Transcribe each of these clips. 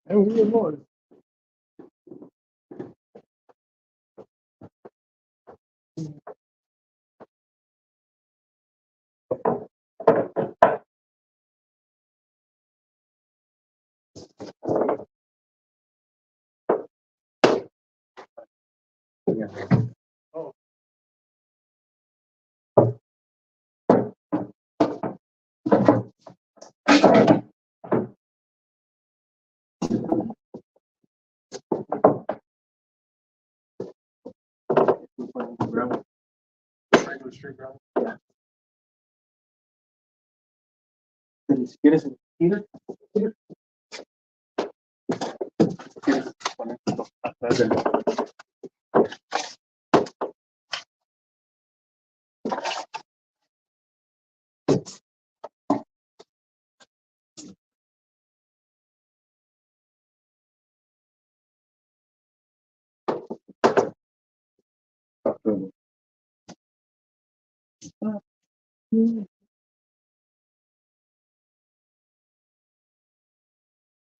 And we have more. Oh. Gravel. Regular street gravel. Yeah. ¿Quieres un kilo? ¿Quieres poner esto atrás del...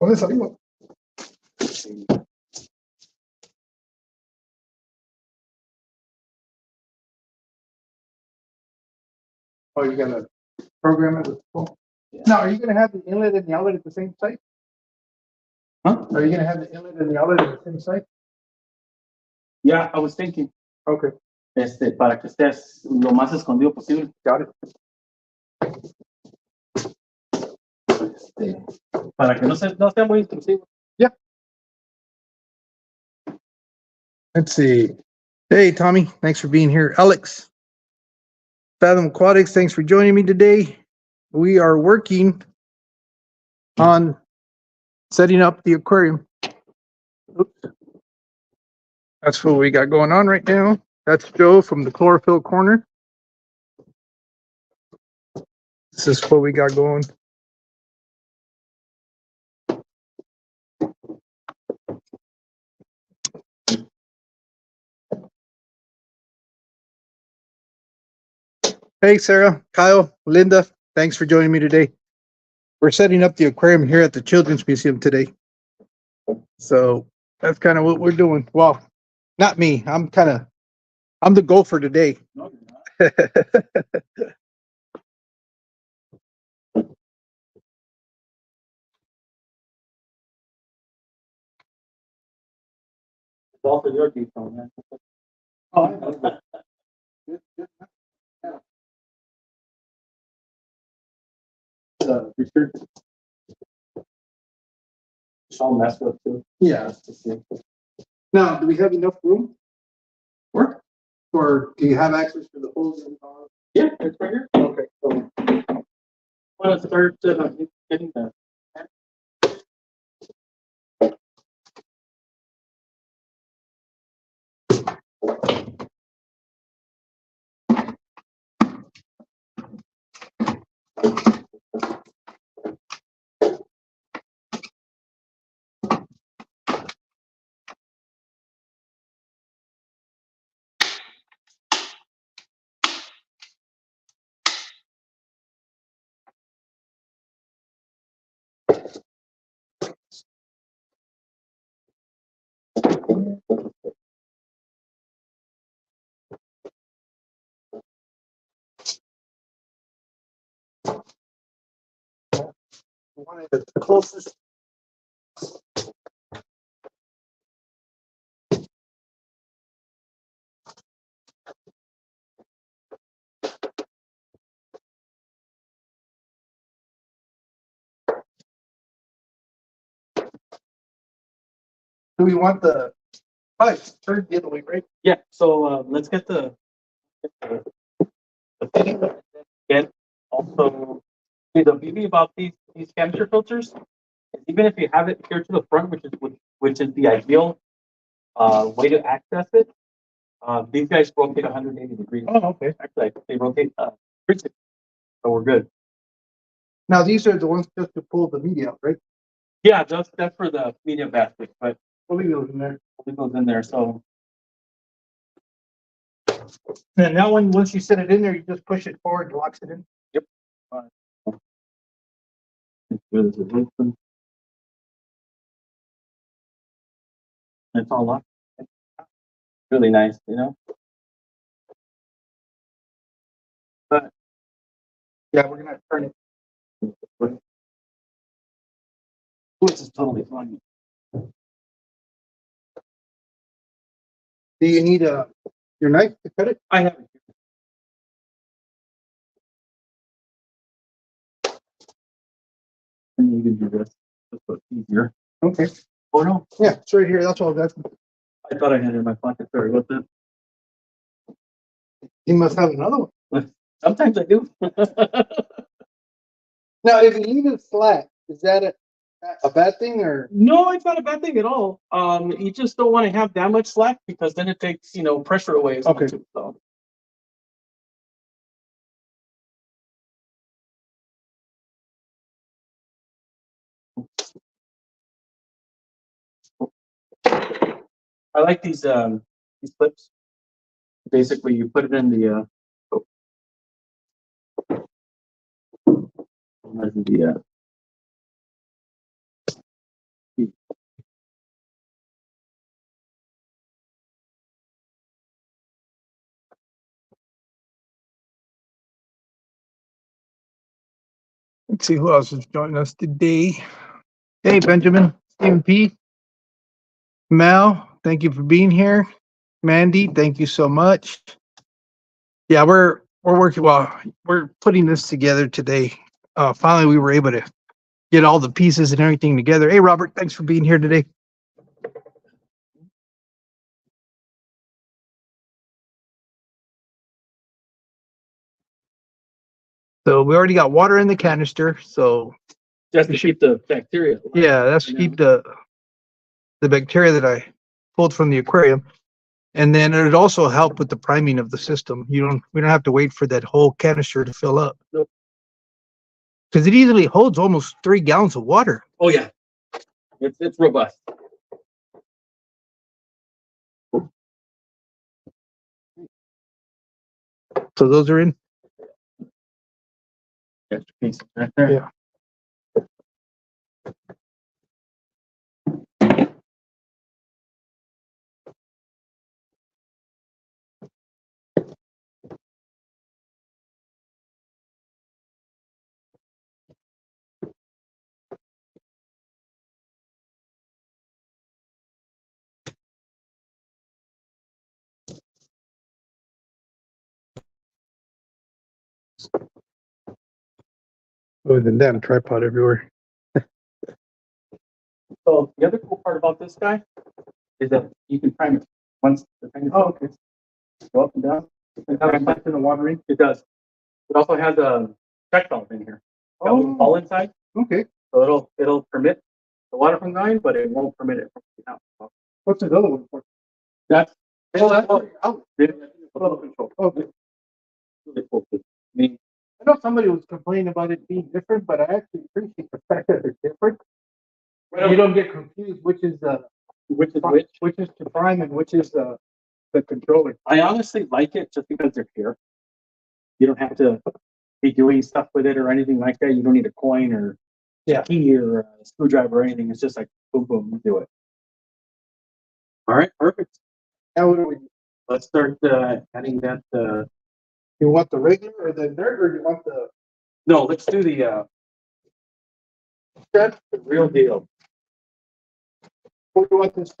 ¿Dónde salimos? Sí. Oh, you gotta program it with the phone. Yeah. Now, are you gonna have the inlet and the outlet at the same site? Huh? Are you gonna have the inlet and the outlet at the same site? Yeah, I was thinking. Okay. Para que estés lo más escondido posible. Got it. Para que no sea muy intrusivo. Yeah. Let's see. Hey, Tommy, thanks for being here. Alex, Fathom Aquatics, thanks for joining me today. We are working on setting up the aquarium. Oops. That's what we got going on right now. That's Joe from the chlorophyll corner. This is what we got going. Hey, Sarah, Kyle, Linda, thanks for joining me today. We're setting up the aquarium here at the Children's Museum today. So that's kind of what we're doing. Well, not me. I'm the gopher today. No, you're not. It's all for your detail, man. Oh, I know that. Restricted. It's all messed up too. Yeah. Now, do we have enough room? Work? Or do you have access to the hose? Yeah, it's right here. Okay. So, Want to start getting the. one of the closest. Do we want the pipes turned the other way, right? Yeah, so let's get the fitting. Get also the beauty about these canister filters is even if you have it here to the front, which is the ideal way to access it. These guys rotate 180 degrees. Oh, okay. Actually, they rotate 360, so we're good. Now these are the ones just to pull the media out, right? Yeah, that's for the media basket, but We'll leave those in there. it goes in there. So And now once you set it in there, you just push it forward and locks it in. yep. This is open. It's all locked. Really nice, you know? But yeah, we're gonna turn it. This is totally fine. Do you need your knife to cut it? I have it. And you can do this. That's what's easier. Okay. Oh no, Yeah, it's right here. That's all that's. I thought I had it in my pocket. Sorry about that. You must have another one. Sometimes I do. Now, if you leave it flat, is that a bad thing or? No, it's not a bad thing at all. You just don't want to have that much slack because then it takes, pressure away as well Okay. too. So. I like these clips. Basically, you put it in the Let's see who else is joining us today. Hey, Benjamin, Stephen P. Mel, thank you for being here. Mandy, thank you so much. Yeah, we're working. Well, we're putting this together today. Finally, we were able to get all the pieces and everything together. Hey, Robert, thanks for being here today. So we already got water in the canister. So just to keep the bacteria. yeah, that's to keep the bacteria that I pulled from the aquarium. And then it would also help with the priming of the system. We don't have to wait for that whole canister to fill up. Nope. Because it easily holds almost 3 gallons of water. Oh yeah, it's robust. So those are in. Extra piece right there. Yeah. Other than that, tripod everywhere. So the other cool part about this guy is that you can prime it once the thing is okay. Go up and down. It has a pipe in the water in. It does. It also has a check valve in here. Got a little ball inside. Okay. So it'll permit the water from going, but it won't permit it from coming out. What's the other one for? That's Out. control. Okay. Really cool. I mean, I know somebody was complaining about it being different, but I actually appreciate the fact that it's different. You don't get confused which is which is to prime and which is the controller. I honestly like it just because they're here. You don't have to be doing stuff with it or anything like that. You don't need a coin or a key or a screwdriver or anything. It's just like boom, boom, you do it. All right, perfect. Now what do we do? Let's start adding that. You want the regular or the nerd, or you want the No, let's do the real deal. what do you want this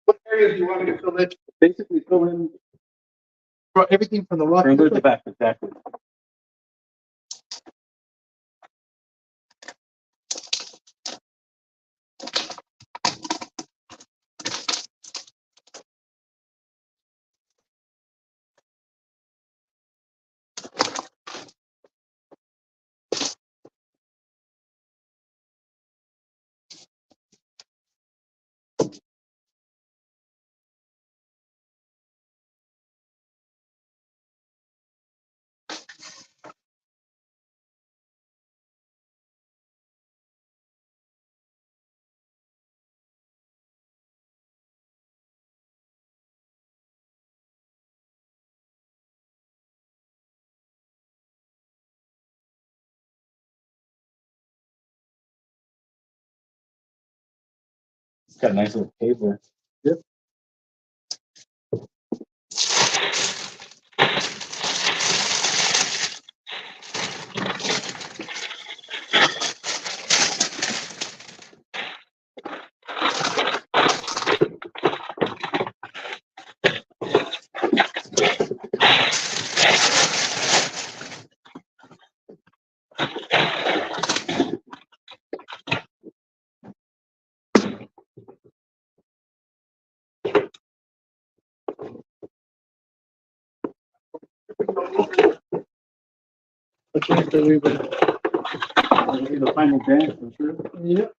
what area do you want me to fill in? Basically fill in Everything from the left to the back, exactly. got a nice little cave there. Yep. Which one do we win? The final dance for sure. Yep.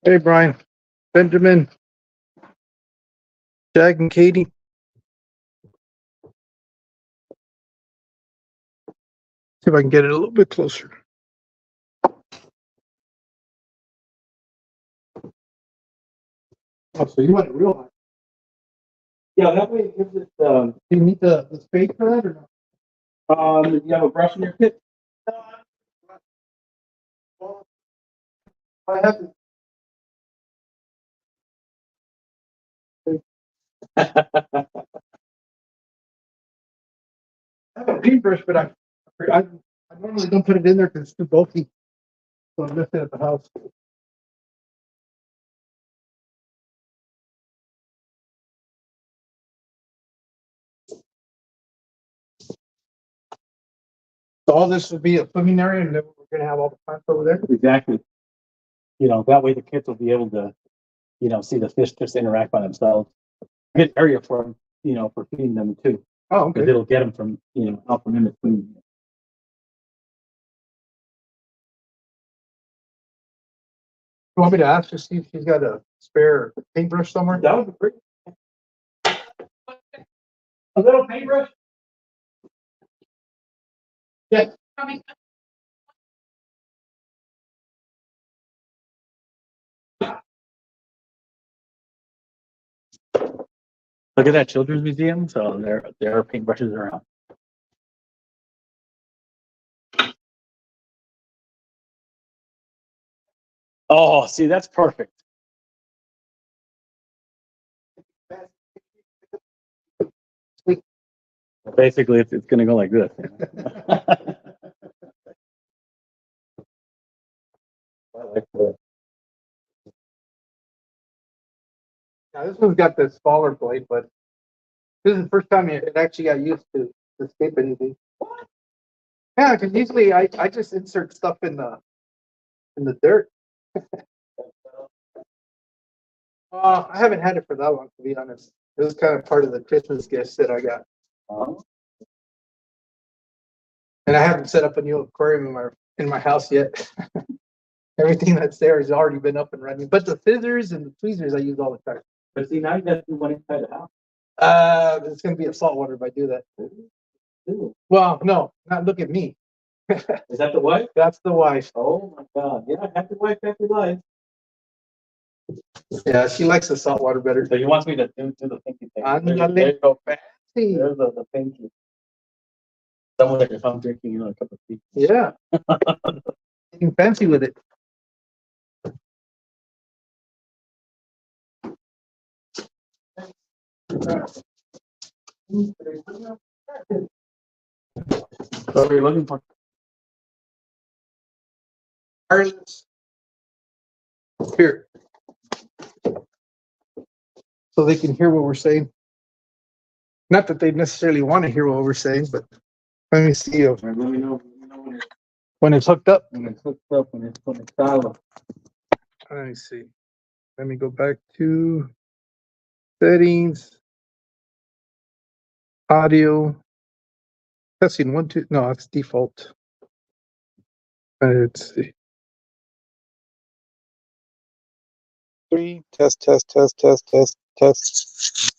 Hey, Brian, Benjamin, Jack, and Katie. See if I can get it a little bit closer. Oh, so you want it real high? Yeah, that way it gives it. Do you need the spade for that or not? Do you have a brush in your kit? Well, I have to. I have a paintbrush, but I normally don't put it in there because it's too bulky. So I left it at the house. So all this will be a swimming area, and then we're gonna have all the plants over there. Exactly. You know, that way the kids will be able to, see the fish just interact by themselves. Good area for them, for feeding them too. Oh, Because okay. it'll get them from, out from in between. You want me to ask her see if she's got a spare paintbrush somewhere? That would be great. A little paintbrush? Yes. Look at that children's museum. So there are paintbrushes around. Oh, see, that's perfect. Basically, it's going to go like this. I like that. Now this one's got the smaller blade, but this is the first time it actually got used to escape anything. Yeah, because usually I just insert stuff in the dirt. I haven't had it for that long, to be honest. It was kind of part of the Christmas gifts that I got, and I haven't set up a new aquarium in my house yet. Everything that's there has already been up and running, but the scissors and the tweezers I use all the time. But see, now you got to do one inside the house. It's going to be a saltwater if I do that. Ooh. Well, no, not look at me. Is that the wife? That's the wife. Oh my God! Yeah, happy wife, happy life. Yeah, she likes the saltwater better. So he wants me to do the pinky thing. Ándale. There you go. Fancy. There's the pinky. Someone like if I'm drinking, a cup of tea. Yeah. Getting fancy with it. What are you looking for? Wireless. Here. So they can hear what we're saying. Not that they necessarily want to hear what we're saying, but let me see Let me know when it's hooked up. when it's hooked up, when it's conectado. Let me see. Let me go back to settings, audio, testing 1, 2. No, it's default. Let's see. 3. Test, test, test, test, test, test.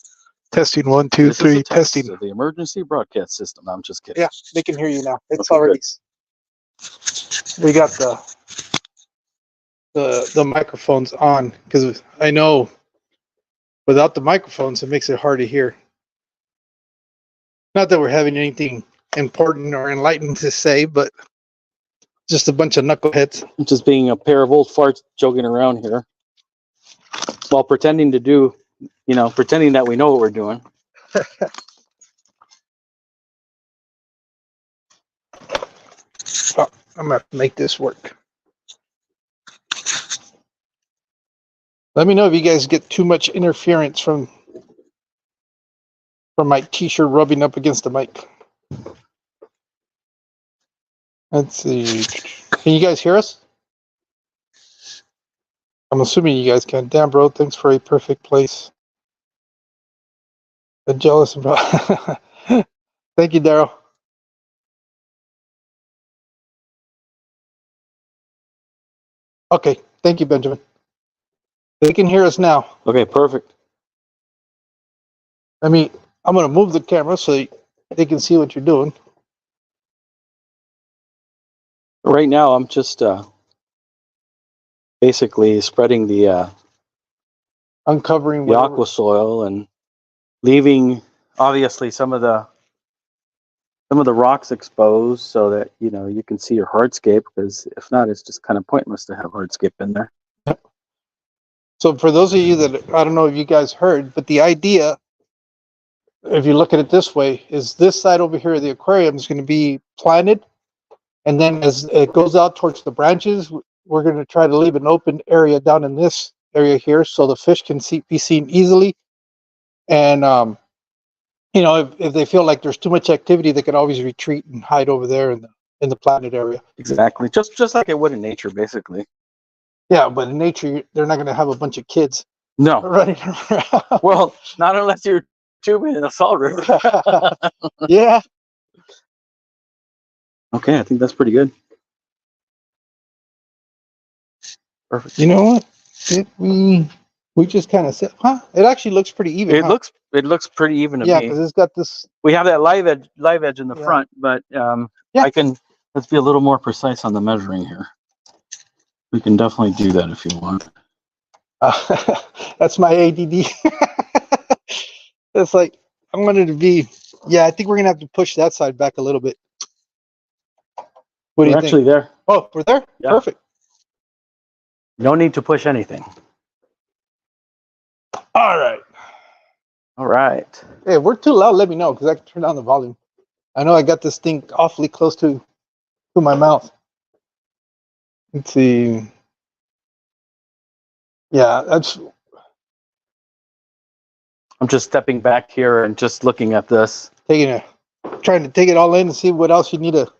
Testing 1, 2, This is 3. a test Testing. of the emergency broadcast system. I'm just kidding. Yeah, they can hear you now. It's Okay, already. good. We got the microphones on because I know without the microphones it makes it hard to hear. Not that we're having anything important or enlightening to say, but just a bunch of knuckleheads. Just being a pair of old farts joking around here while pretending to do, pretending that we know what we're doing. Oh, I'm gonna have to make this work. Let me know if you guys get too much interference from my t-shirt rubbing up against the mic. Let's see. Can you guys hear us? I'm assuming you guys can. Damn, bro. Thanks for a perfect place. The jealous bro. Thank you, Daryl. Okay. Thank you, Benjamin. They can hear us now. Okay, perfect. I'm going to move the camera so they can see what you're doing. Right now, I'm just basically spreading the Uncovering aqua soil and leaving, obviously, some of the rocks exposed so that you can see your hardscape. Because if not, it's just kind of pointless to have hardscape in there. So for those of you that, I don't know if you guys heard, but the idea, if you look at it this way, is this side over here of the aquarium is going to be planted. And then as it goes out towards the branches, we're going to try to leave an open area down in this area here so the fish can be seen easily. And, if they feel like there's too much activity, they can always retreat and hide over there in the planted area. Exactly. Just like it would in nature, basically. Yeah, but in nature, they're not going to have a bunch of kids No. running around. Well, not unless you're tubing in a salt river. Yeah. Okay, I think that's pretty good. Perfect. You know what? We just kind of said, it actually looks pretty even. It looks pretty even to yeah, me. because it's got this. We have that live edge in the front, but let's be a little more precise on the measuring here. We can definitely do that if you want. That's my ADD. It's like I wanted to be. Yeah, I think we're gonna have to push that side back a little bit. What do you think? Actually there. Oh, we're there. Yeah. Perfect. No need to push anything. All right. All right. Hey, if we're too loud, let me know because I can turn down the volume. I know I got this thing awfully close to my mouth. Let's see. Yeah, I'm just stepping back here and just looking at this. Trying to take it all in and see what else you need to.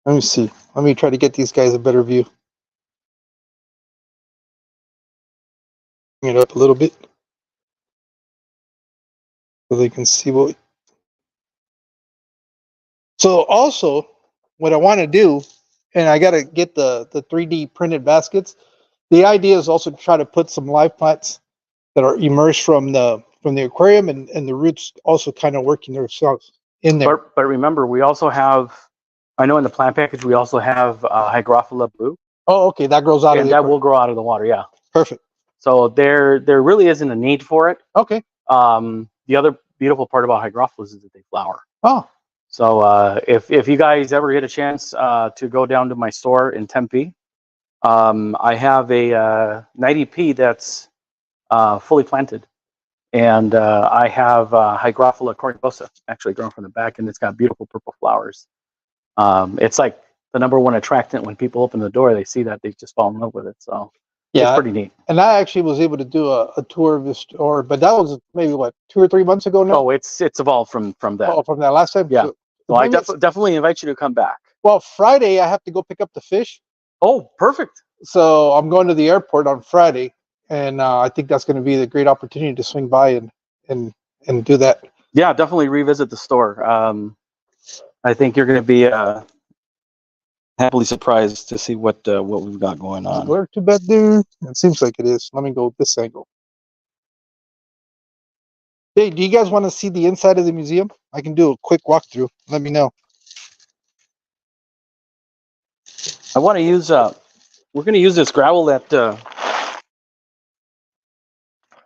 Let me see. Let me try to get these guys a better view. Bring it up a little bit so they can see what. So also, what I want to do, and I got to get the 3D printed baskets. The idea is also to try to put some live plants that are immersed from the aquarium and the roots also kind of working themselves in there. But remember, we also have. I know in the plant package we also have Hygrophila blue. Oh, okay, that grows out of the aquarium. Will grow out of the water. Yeah. Perfect. So there really isn't a need for it. Okay. The other beautiful part about hygrophilas is that they flower. Oh. So if you guys ever get a chance to go down to my store in Tempe, I have a 90p that's fully planted, and I have Hygrophila cornicosa actually grown from the back, and it's got beautiful purple flowers. It's like the #1 attractant. When people open the door, they see that, they just fall in love with it. So yeah, it's pretty neat. And I actually was able to do a tour of the store, but that was maybe 2 or 3 months ago now. Oh, it's evolved from that. Oh, from that last time. Yeah. So I definitely invite you to come back. Well, Friday I have to go pick up the fish. Oh, perfect. So I'm going to the airport on Friday, and I think that's going to be a great opportunity to swing by and do that. Yeah, definitely revisit the store. I think you're going to be happily surprised to see what we've got going Is it on. glare too bad there? It seems like it is. Let me go this angle. Hey, do you guys want to see the inside of the museum? I can do a quick walkthrough. Let me know. I want to use we're going to use this gravel that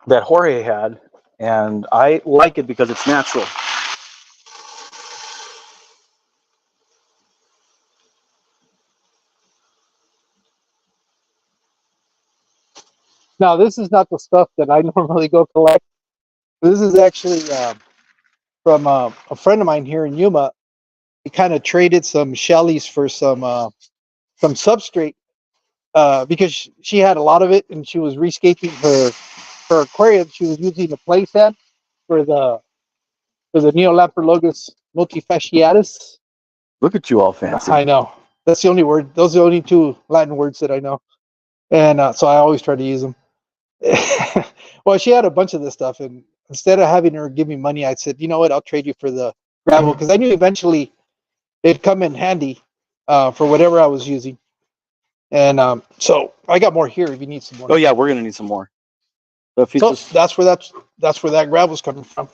that Jorge had, and I like it because it's natural. Now, this is not the stuff that I normally go collect. This is actually from a friend of mine here in Yuma. He kind of traded some shellies for some substrate because she had a lot of it and she was rescaping her aquarium. She was using the play sand for the Neolamprologus multifasciatus. Look at you all fancy. I know. That's the only word. Those are the only two Latin words that I know. And so I always try to use them. Well, she had a bunch of this stuff, and instead of having her give me money, I said, you know what, I'll trade you for the gravel, because I knew eventually it'd come in handy for whatever I was using. And so I got more here if you need some more. Oh yeah, we're gonna need some more. So if you So just that's where that gravel's coming from.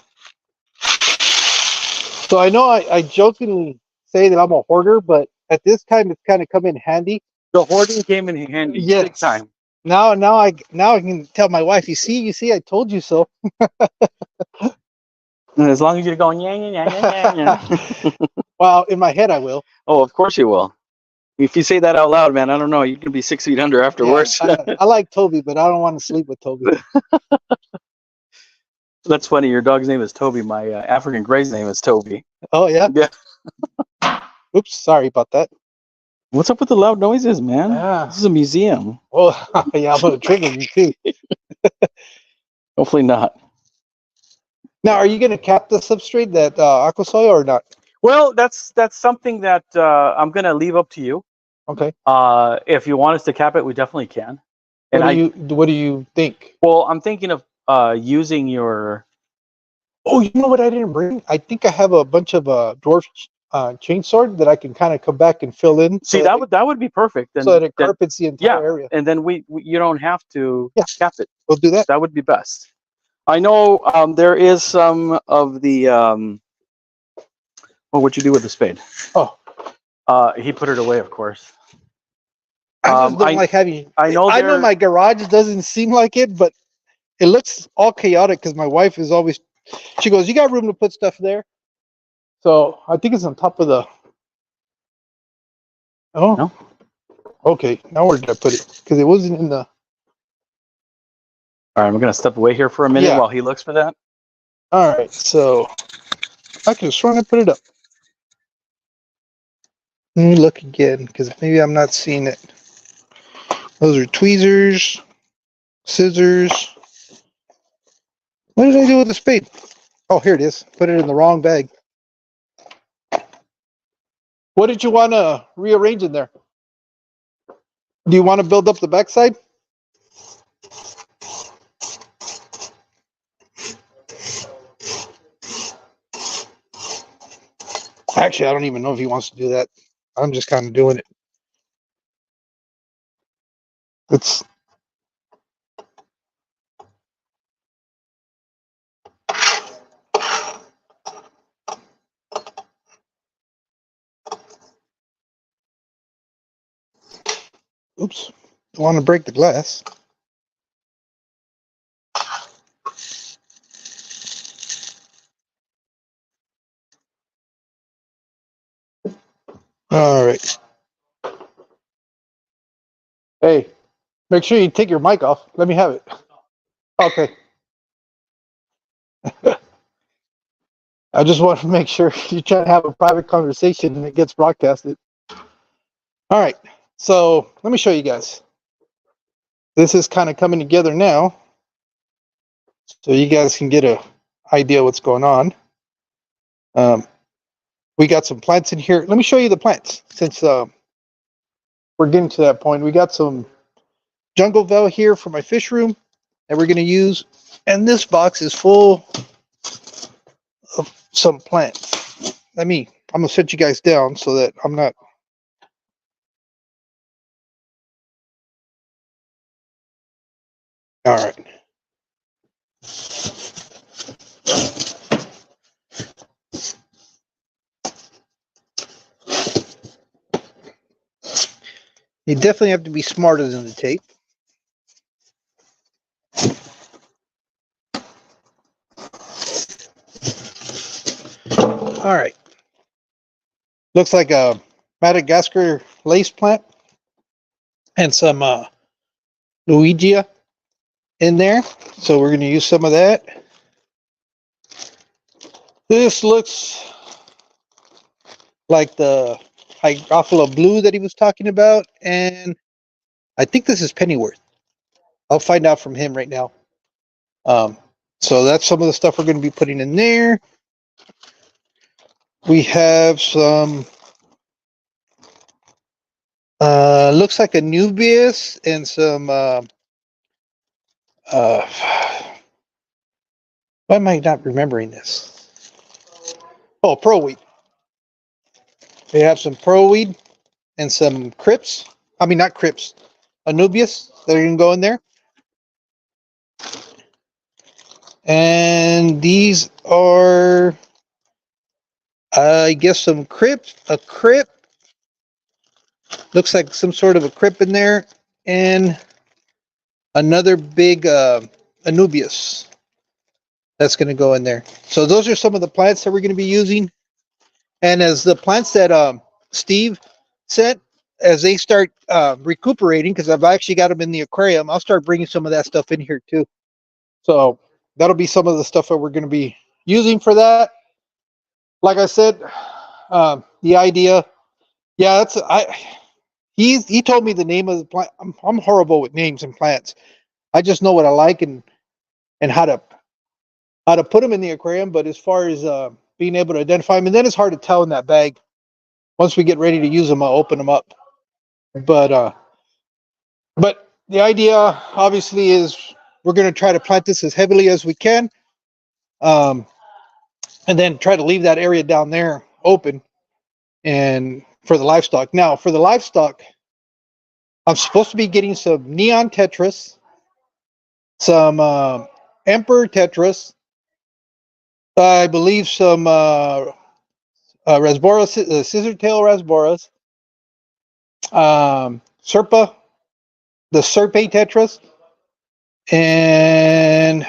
So I know I jokingly say that I'm a hoarder, but at this time it's kind of come in handy. the hoarding came in handy, Yes. big time. Now I can tell my wife, you see, I told you so. And as long as you're going yeah. Well, in my head I will. Oh, of course you will. If you say that out loud, man, I don't know. You can be 6 feet under afterwards. Yeah, I like Toby, but I don't want to sleep with Toby. That's funny. Your dog's name is Toby. My African Grey's name is Toby. Oh yeah. Yeah. Oops, sorry about that. What's up with the loud noises, man? Yeah. This is a museum. Oh yeah, I'm gonna trigger you too. Hopefully not. Now, are you gonna cap the substrate that Aquasoil or not? Well, that's something that I'm gonna leave up to you. Okay. If you want us to cap it, we definitely can. What And do you think? well, I'm thinking of using your. Oh, you know what I didn't bring? I think I have a bunch of dwarf chainsword that I can kind of come back and fill in. See, that would be perfect. So that it carpets the entire area. And then we you don't have to cap it. We'll do that. That would be best. I know there is some of the. Well, what'd you do with the spade? Oh, he put it away, of course. I just don't like having. I know my garage doesn't seem like it, but it looks all chaotic because my wife is always. She goes, "You got room to put stuff there?" So I think it's on top of the. Oh. No. Okay. Now where did I put it? Because it wasn't in the. All right, I'm gonna step away here for a minute Yeah. while he looks for that. All right. So I could have sworn I put it up. Let me look again because maybe I'm not seeing it. Those are tweezers, scissors. What did I do with the spade? Oh, here it is. Put it in the wrong bag. What did you want to rearrange in there? Do you want to build up the backside? Actually, I don't even know if he wants to do that. I'm just kind of doing it. It's oops. Don't want to break the glass. All right. Hey, make sure you take your mic off. Let me have it. Okay. I just want to make sure you're trying to have a private conversation and it gets broadcasted. All right. So let me show you guys. This is kind of coming together now. So you guys can get an idea what's going on. We got some plants in here. Let me show you the plants since we're getting to that point. We got some jungle veil here for my fish room that we're going to use. And this box is full of some plants. I'm going to set you guys down so that I'm not All right. You definitely have to be smarter than the tape. All right. Looks like a Madagascar lace plant and some Luigia in there. So we're going to use some of that. This looks like the Hygrophila blue that he was talking about. And I think this is Pennyworth. I'll find out from him right now. So that's some of the stuff we're going to be putting in there. We have some, looks like a Nubius and some, why am I not remembering this? Oh, Pro-Weed. We have some Pro-Weed and some Crips. I mean, not Crips, Anubias that are going to go in there. And these are, I guess, some Crips, a Crip. Looks like some sort of a Crip in there. And another big Anubias that's going to go in there. So those are some of the plants that we're going to be using. And as the plants that Steve said, as they start recuperating, because I've actually got them in the aquarium, I'll start bringing some of that stuff in here too. So that'll be some of the stuff that we're going to be using for that. Like I said, the idea, yeah, he told me the name of the plant. I'm horrible with names and plants. I just know what I like and how to put them in the aquarium. But as far as being able to identify them, and then it's hard to tell in that bag. Once we get ready to use them, I'll open them up. But the idea obviously is we're going to try to plant this as heavily as we can, and then try to leave that area down there open and for the livestock. Now for the livestock, I'm supposed to be getting some neon tetras, some emperor tetras, I believe some rasbora, scissor tail rasboras, serpa, the serpe tetras, and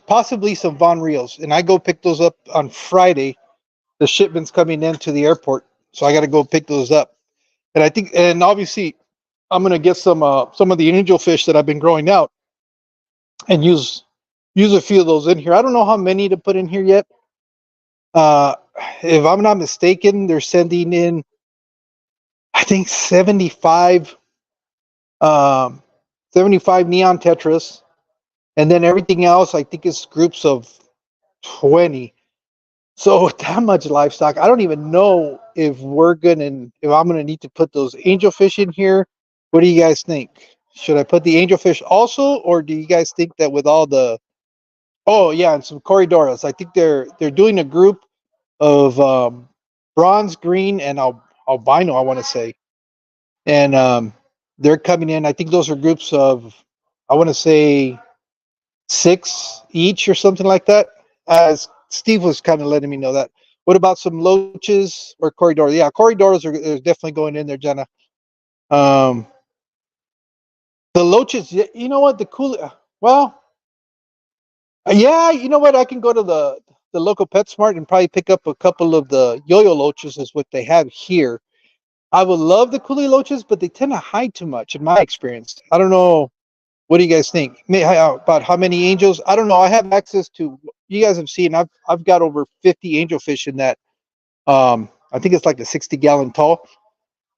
possibly some Von Rios. And I go pick those up on Friday. The shipment's coming into the airport, so I got to go pick those up. And I think, and obviously, I'm gonna get some of the angelfish that I've been growing out, and use a few of those in here. I don't know how many to put in here yet. If I'm not mistaken, they're sending in, I think 75 neon tetras, and then everything else I think is groups of 20. So that much livestock, I don't even know if I'm gonna need to put those angelfish in here. What do you guys think? Should I put the angelfish also, or do you guys think that with all the, oh yeah, and some corridoras, I think they're doing a group of bronze, green, and albino, I want to say, and they're coming in. I think those are groups of, I want to say 6 each or something like that. As Steve was kind of letting me know that. What about some loaches or corridoras? Yeah, corridoras are definitely going in there, Jenna. The loaches, you know what? Well, yeah, you know what? I can go to the local PetSmart and probably pick up a couple of the yo-yo loaches, is what they have here. I would love the coolie loaches, but they tend to hide too much, in my experience. I don't know. What do you guys think? About how many angels? I don't know. I have access to. You guys have seen. I've got over 50 angelfish in that. I think it's like a 60-gallon tall.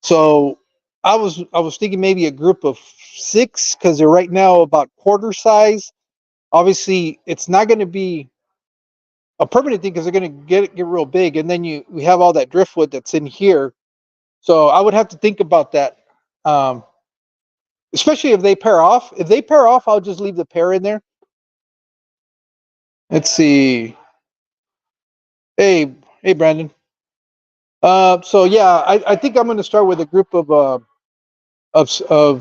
So I was thinking maybe a group of 6, because they're right now about quarter size. Obviously, it's not going to be a permanent thing because they're going to get real big, and then we have all that driftwood that's in here. So I would have to think about that. Especially if they pair off. If they pair off, I'll just leave the pair in there. Let's see. Hey, Brandon. So yeah, I think I'm going to start with a group of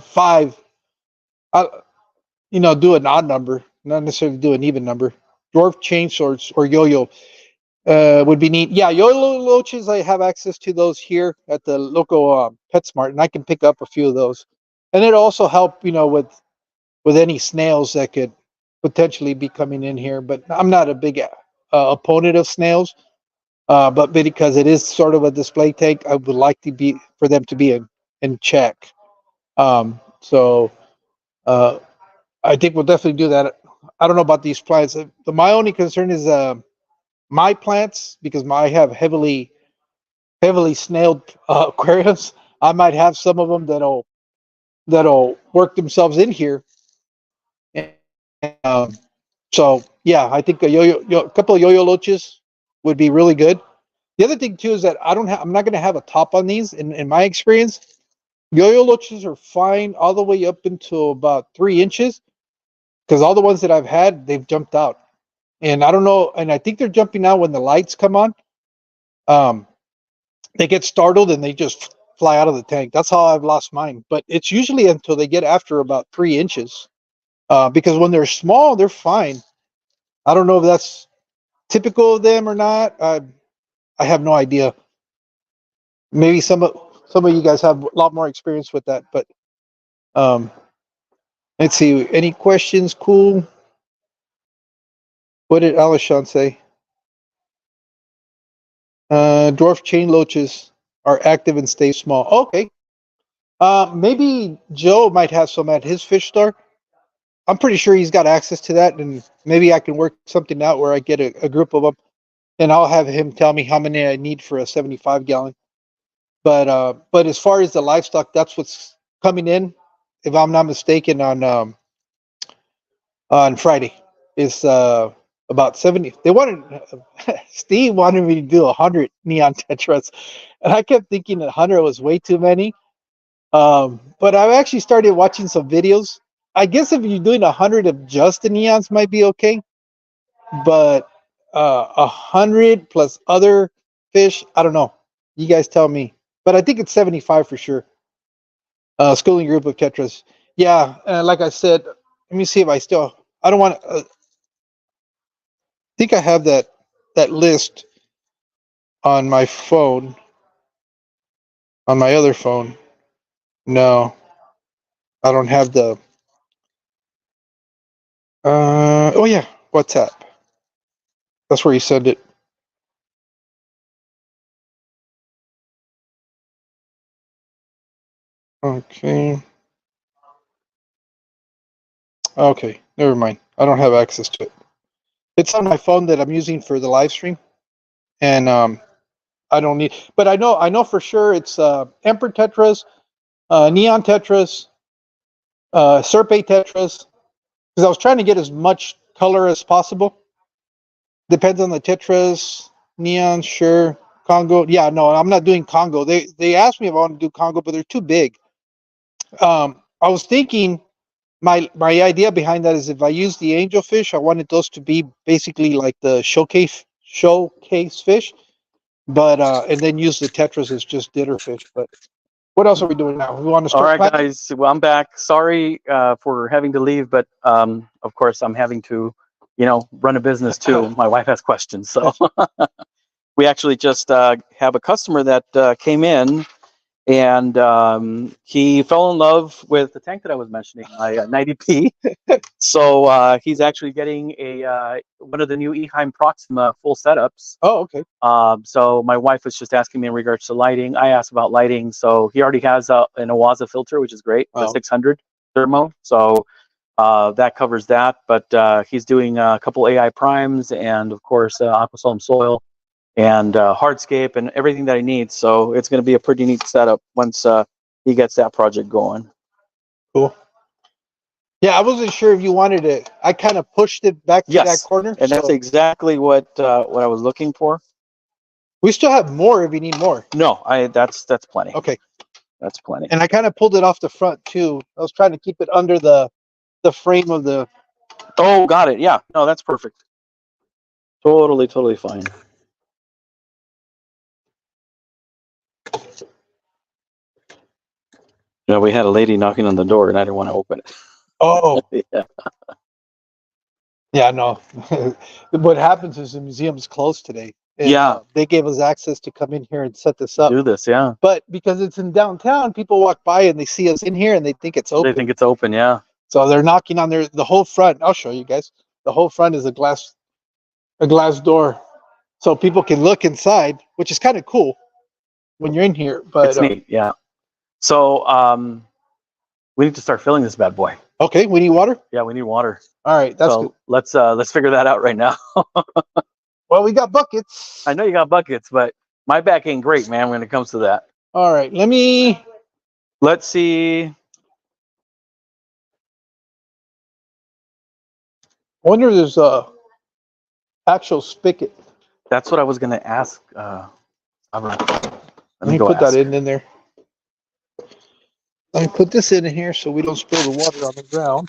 5 do an odd number, not necessarily do an even number. Dwarf chainsaws or yo-yo would be neat. Yeah, yo-yo loaches, I have access to those here at the local PetSmart, and I can pick up a few of those. And it'll also help, with any snails that could potentially be coming in here. But I'm not a big opponent of snails. But because it is sort of a display tank, I would like to be for them to be in check. So I think we'll definitely do that. I don't know about these plants. My only concern is my plants, because I have heavily snailed aquariums. I might have some of them that'll work themselves in here. And, so yeah, I think a couple of yo-yo loaches would be really good. The other thing too is that I'm not going to have a top on these. In my experience, yo-yo loaches are fine all the way up until about 3 inches, because all the ones that I've had, they've jumped out. And I don't know, and I think they're jumping out when the lights come on. They get startled and they just fly out of the tank. That's how I've lost mine. But it's usually until they get after about 3 inches, because when they're small, they're fine. I don't know if that's typical of them or not. I have no idea. Maybe some of you guys have a lot more experience with that. But let's see. Any questions? Cool. What did Alishon say? Dwarf chain loaches are active and stay small. Okay. Maybe Joe might have some at his fish store. I'm pretty sure he's got access to that, and maybe I can work something out where I get a group of them, and I'll have him tell me how many I need for a 75 gallon. But as far as the livestock, that's what's coming in, if I'm not mistaken, on Friday. It's about 70. They wanted Steve wanted me to do 100 neon tetras, and I kept thinking 100 was way too many. But I've actually started watching some videos. I guess if you're doing 100 of just the neons might be okay, but 100 plus other fish, I don't know. You guys tell me. But I think it's 75 for sure. Schooling group of tetras. Yeah, like I said, let me see if I don't want to. Think I have that list on my phone, on my other phone. No, I don't have the. Oh yeah, WhatsApp. That's where you send it. Okay. Okay, never mind. I don't have access to it. It's on my phone that I'm using for the live stream, and I don't need. But I know for sure it's Emperor Tetras, Neon Tetras, Serpe Tetras, because I was trying to get as much color as possible. Depends on the Tetras, Neon, sure, Congo. Yeah, no, I'm not doing Congo. They asked me if I want to do Congo, but they're too big. I was thinking my idea behind that is if I use the angelfish, I wanted those to be basically like the showcase fish, but and then use the tetras as just dinner fish. But what else are we doing now? We want to All start. right, guys. Well, I'm back. Sorry for having to leave, but of course I'm having to, run a business too. My wife has questions, so we actually just have a customer that came in, and he fell in love with the tank that I was mentioning, my 90p. So he's actually getting one of the new Eheim Proxima full setups. Oh, okay. So my wife was just asking me in regards to lighting. I asked about lighting. So he already has an Awaza filter, which is great, the 600 thermo. So that covers that. But he's doing a couple AI primes and, of course, Aquascaping soil and hardscape and everything that he needs. So it's going to be a pretty neat setup once he gets that project going. Cool. Yeah, I wasn't sure if you wanted it. I kind of pushed it back to that corner. And that's exactly what I was looking for. We still have more if you need more. No, that's plenty. Okay. That's plenty. And I kind of pulled it off the front too. I was trying to keep it under the frame of the. Oh, got it. Yeah. No, that's perfect. Totally fine. Yeah, we had a lady knocking on the door, and I didn't want to open it. Oh, Yeah. yeah, no. What happens is the museum's closed today. And, Yeah. they gave us access to come in here and set this up. Do this, yeah. But because it's in downtown, people walk by and they see us in here and they think it's open. They think it's open, yeah. So they're knocking on the whole front. I'll show you guys. The whole front is a glass door. So people can look inside, which is kind of cool when you're in here. But It's neat, yeah. So we need to start filling this bad boy. okay, we need water. Yeah, we need water. All right, that's good. So let's figure that out right now. Well, we got buckets. I know you got buckets, but my back ain't great, man, when it comes to that. All right, Let's see. I wonder if there's a actual spigot. That's what I was gonna ask. Let Let me go put ask. that in there. Let me put this in here so we don't spill the water on the ground.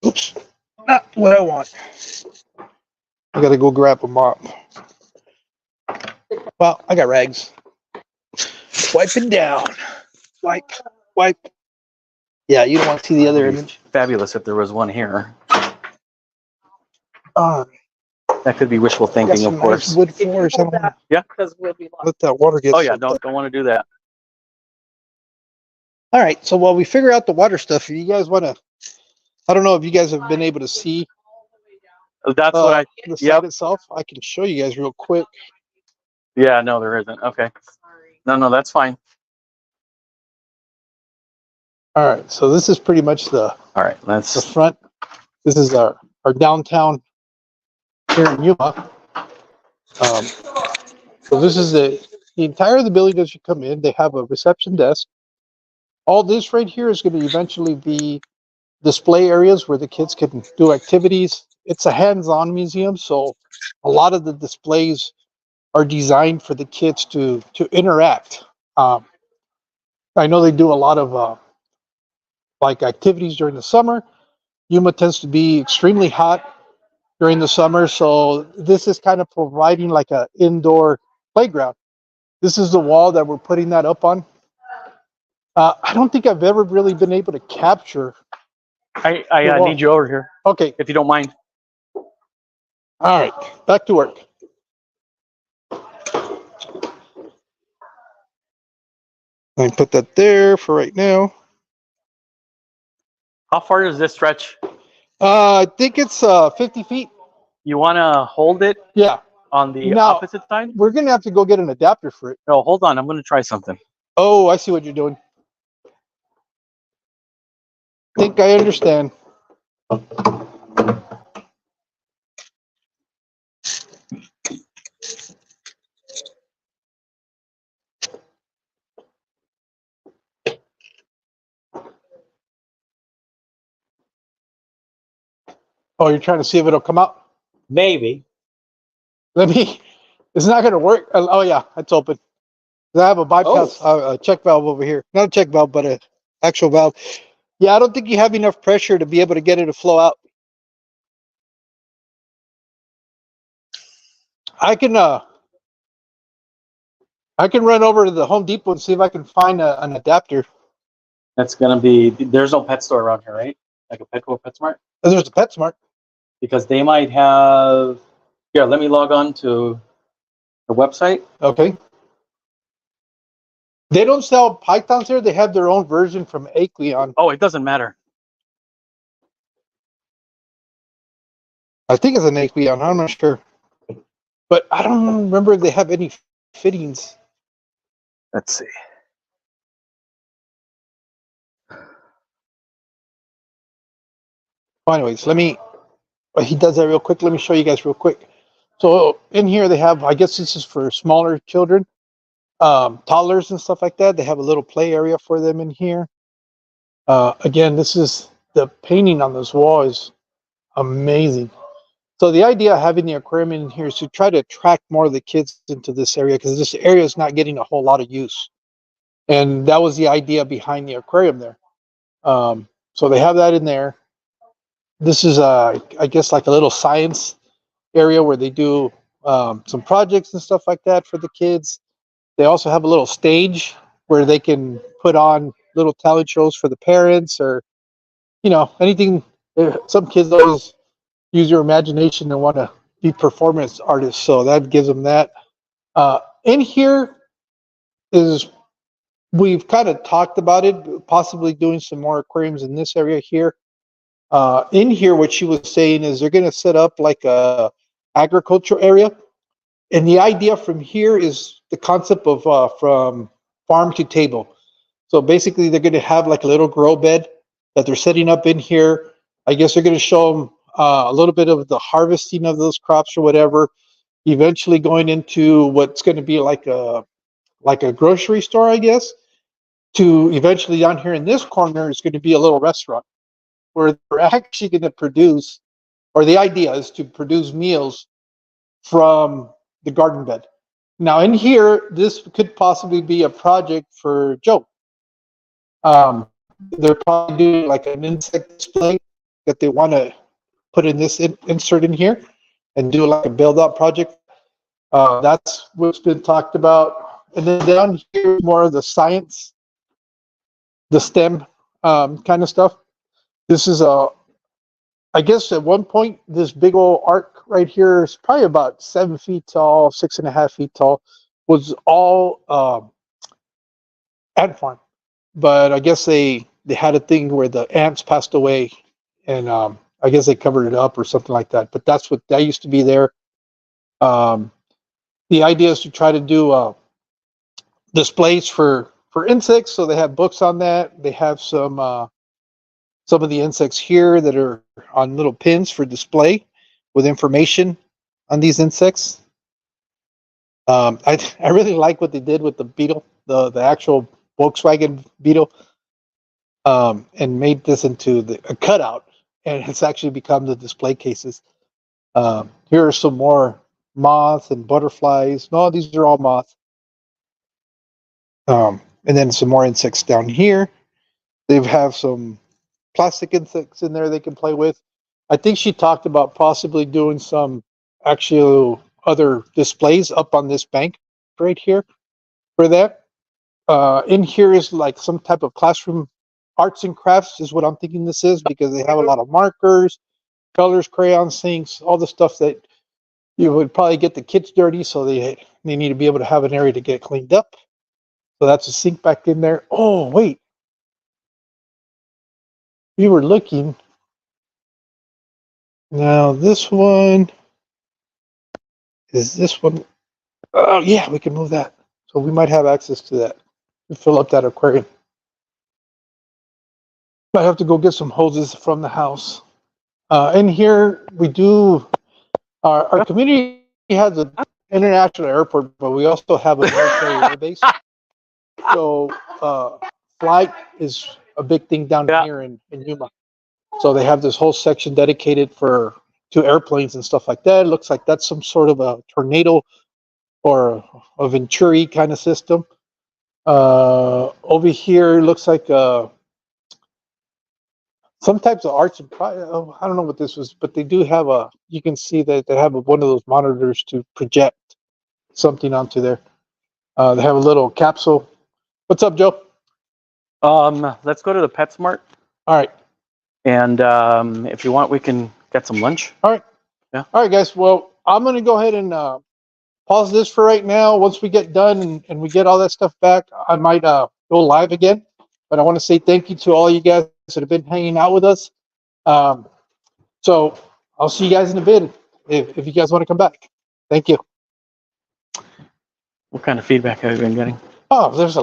Oops, not what I want. I gotta go grab a mop. Well, I got rags. Wiping down. Wipe. Yeah, you don't want to see the other image. Fabulous if there was one here. That could be wishful thinking, of course. Nice wood floors. I don't wanna Yeah. Because we'll be lost. let that water get. Oh yeah, soaked don't up. want to do that. All right. So while we figure out the water stuff, if you guys want to, I don't know if you guys have been able to see That's what the site yep. itself. I can show you guys real quick. Yeah, no, there isn't. Okay. No, that's fine. All right. So this is pretty much the All right, the let's. front. This is our downtown here in Yuma. So this is the entire of the building as you come in. They have a reception desk. All this right here is going to eventually be display areas where the kids can do activities. It's a hands-on museum, so a lot of the displays are designed for the kids to interact. I know they do a lot of like activities during the summer. Yuma tends to be extremely hot during the summer, so this is kind of providing like an indoor playground. This is the wall that we're putting that up on. I don't think I've ever really been able to capture. I wall. need you over here, Okay, if you don't mind. all right, back to work. I put that there for right now. How far does this stretch? I think it's 50 feet. You want to hold it Yeah, on the Now- opposite side? we're gonna have to go get an adapter for it. No, hold on. I'm going to try something. Oh, I see what you're doing. Think I understand. Oh, you're trying to see if it'll come out? Maybe. It's not gonna work. Oh yeah, it's open. I have a bypass, a check valve over here. Not a check valve, but a actual valve. Yeah, I don't think you have enough pressure to be able to get it to flow out. I can run over to the Home Depot and see if I can find an adapter. That's going to be, there's no pet store around here, right? Like a Petco or PetSmart? Oh, there's a PetSmart. Because they might have, here, let me log on to the website. Okay. They don't sell pythons here. They have their own version from Aquarium. Oh, it doesn't matter. I think it's an Aquarium. I'm not sure. But I don't remember if they have any fittings. Let's see. Well, anyways, he does that real quick. Let me show you guys real quick. So in here they have, I guess this is for smaller children, toddlers and stuff like that. They have a little play area for them in here. Again, this is the painting on this wall is amazing. So the idea of having the aquarium in here is to try to attract more of the kids into this area because this area is not getting a whole lot of use. And that was the idea behind the aquarium there. So they have that in there. This is, I guess, like a little science area where they do some projects and stuff like that for the kids. They also have a little stage where they can put on little talent shows for the parents, or anything. Some kids always use your imagination and want to be performance artists, so that gives them that. In here is, we've kind of talked about it, possibly doing some more aquariums in this area here. In here, what she was saying is they're going to set up like a agriculture area. And the idea from here is the concept of from farm to table. So basically, they're going to have like a little grow bed that they're setting up in here. I guess they're going to show them a little bit of the harvesting of those crops or whatever. Eventually, going into what's going to be like a grocery store, I guess. To eventually down here in this corner is going to be a little restaurant where they're actually going to produce, or the idea is to produce meals from the garden bed. Now in here, this could possibly be a project for Joe. They're probably doing like an insect display that they want to put in this insert in here and do like a build out project. That's what's been talked about. And then down here, more of the science, the STEM kind of stuff. This is I guess at one point, this big old arc right here is probably about 7 feet tall, 6.5 feet tall, was all ant farm. But I guess they had a thing where the ants passed away, and I guess they covered it up or something like that. But that's what that used to be there. The idea is to try to do displays for insects. So they have books on that. They have some of the insects here that are on little pins for display with information on these insects. I really like what they did with the beetle, the actual Volkswagen beetle, and made this into a cutout, and it's actually become the display cases. Here are some more moths and butterflies. No, these are all moths. And then some more insects down here. They have some plastic insects in there they can play with. I think she talked about possibly doing some actual other displays up on this bank right here for that. In here is like some type of classroom arts and crafts is what I'm thinking this is, because they have a lot of markers, colors, crayons, things, all the stuff that you would probably get the kids dirty, so they need to be able to have an area to get cleaned up. So that's a sink back in there. Oh, wait. We were looking. Now this one is this one. Oh yeah, we can move that. So we might have access to that. We fill up that aquarium. Might have to go get some hoses from the house. In here we do. Our community has an international airport, but we also have a military air base. So flight is a big thing down here in Yuma. So they have this whole section dedicated to airplanes and stuff like that. It looks like that's some sort of a tornado or a Venturi kind of system. Over here looks like some types of arts and I don't know what this was, but they do have you can see that they have one of those monitors to project something onto there. They have a little capsule. What's up, Joe? Let's go to the PetSmart. All right. And if you want, we can get some lunch. All right. Yeah. All right, guys. Well, I'm going to go ahead and pause this for right now. Once we get done and we get all that stuff back, I might go live again. But I want to say thank you to all you guys that have been hanging out with us. So I'll see you guys in a bit if you guys want to come back. Thank you. What kind of feedback have you been getting? Oh, there's a